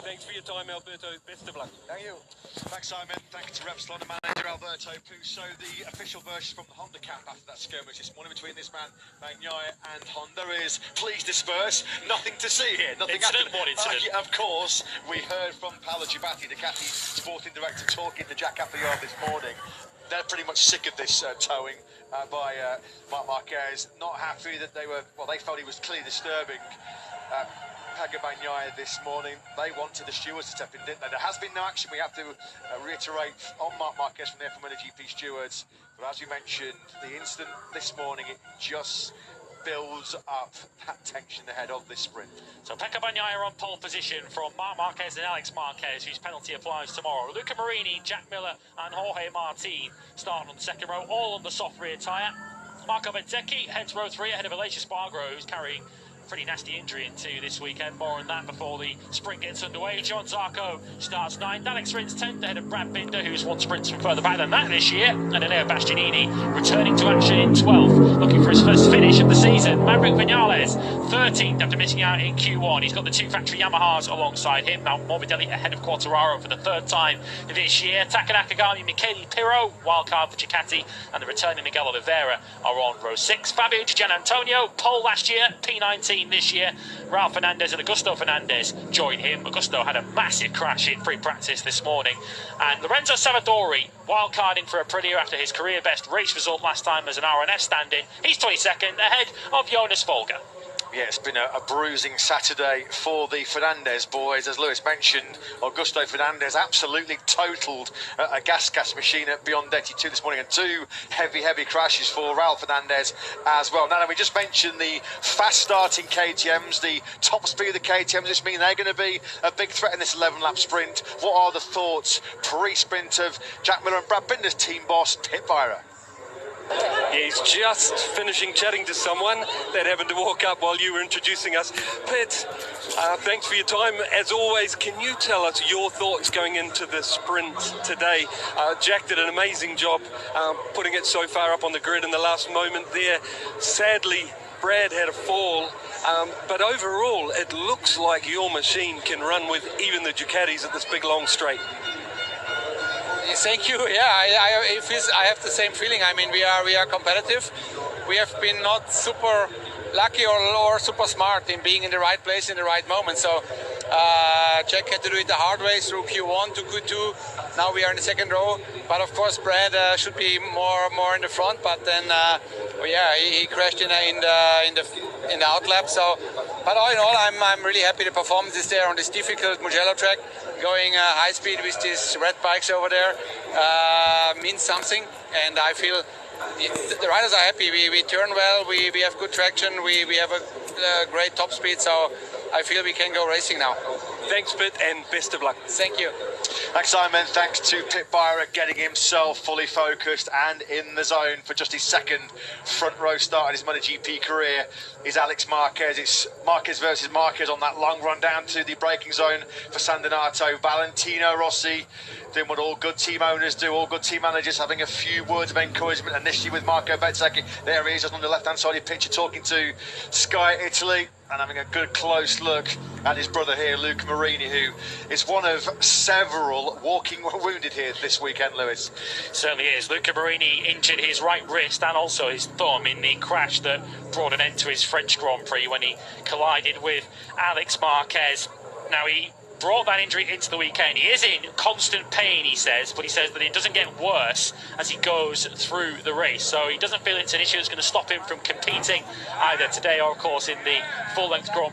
Thanks for your time, Alberto. Best of luck. Thank you. Thanks, Simon. Thanks to Repsol manager Alberto Puso. The official version from the Honda camp after that skirmish this morning between this man, Bagnaia, and Honda is please disperse. Nothing to see here. Nothing Incident, happened. what incident? Of course, we heard from Paolo Gibatti, Ducati sporting director, talking to Jack Appleyard this morning. They're pretty much sick of this towing by Marc Marquez. Not happy that they felt he was clearly disturbing Bagnaia this morning. They wanted the stewards to step in, didn't they? There has been no action, we have to reiterate, on Marc Marquez from the F1 MotoGP stewards. But as you mentioned, the incident this morning, it just builds up that tension ahead of this sprint. So Pecco Bagnaia on pole position from Marc Marquez and Alex Marquez, whose penalty applies tomorrow. Luca Marini, Jack Miller and Jorge Martin starting on the second row, all on the soft rear tyre. Marco Bezzecchi heads row 3 ahead of Aleix Espargaro, who's carrying a pretty nasty injury into this weekend. More on that before the sprint gets underway. John Zarco starts 9th. Alex Rins 10th ahead of Brad Binder, who's won sprints from further back than that this year. And Enea Bastianini returning to action in 12th, looking for his first finish of the season. Maverick Vinales 13th after missing out in Q1. He's got the 2 factory Yamahas alongside him. Now Morbidelli ahead of Quartararo for the 3rd time this year. Taka Nakagami, Michele Pirro, wildcard for Ducati, and the returning Miguel Oliveira are on row 6. Fabio Di Gianantonio, pole last year, P19 this year. Ralph Fernandez and Augusto Fernandez join him. Augusto had a massive crash in free practice this morning. And Lorenzo Savadori wildcarding for Aprilia after his career best race result last time as an RNF stand-in. He's 22nd ahead of Jonas Folger. Yeah, it's been a bruising Saturday for the Fernandez boys. As Lewis mentioned, Augusto Fernandez absolutely totaled a gas machine at Beyond 82 this morning, and 2 heavy crashes for Raul Fernandez as well. Now, we just mentioned the fast-starting KTMs, the top speed of the KTMs. This means they're going to be a big threat in this 11-lap sprint. What are the thoughts pre-sprint of Jack Miller and Brad Binder's team boss, Pit Byra? Yeah, he's just finishing chatting to someone that happened to walk up while you were introducing us. Pitt, thanks for your time. As always, can you tell us your thoughts going into the sprint today? Jack did an amazing job putting it so far up on the grid in the last moment there. Sadly, Brad had a fall, but overall, it looks like your machine can run with even the Ducatis at this big long straight. Thank you. Yeah, I have the same feeling. I mean, we are competitive. We have been not super lucky or super smart in being in the right place in the right moment. So Jack had to do it the hard way through Q1 to Q2. Now we are in the second row. But of course, Brad should be more in the front. But then, he crashed in the outlap. So, but all in all, I'm really happy the performance is there on this difficult Mugello track. Going high speed with these red bikes over there means something, and I feel the riders are happy. We turn well, we have good traction, we have a great top speed, so I feel we can go racing now. Thanks, Pitt, and best of luck. Thank you. Thanks, Simon. Thanks to Pit Byra getting himself fully focused and in the zone for just his 2nd front row start in his MotoGP career. Is Alex Marquez. It's Marquez versus Marquez on that long run down to the braking zone for San Donato. Valentino Rossi doing what all good team owners do, all good team managers, having a few words of encouragement initially with Marco Bezzecchi. There he is on the left-hand side of the picture talking to Sky Italy and having a good close look at his brother here, Luca Marini, who is one of several walking wounded here this weekend, Lewis. Certainly is. Luca Marini injured his right wrist and also his thumb in the crash that brought an end to his French Grand Prix when he collided with Alex Marquez. Now, he brought that injury into the weekend. He is in constant pain, he says, but he says that it doesn't get worse as he goes through the race. So he doesn't feel it's an issue that's going to stop him from competing either today or, of course, in the full-length Grand Prix.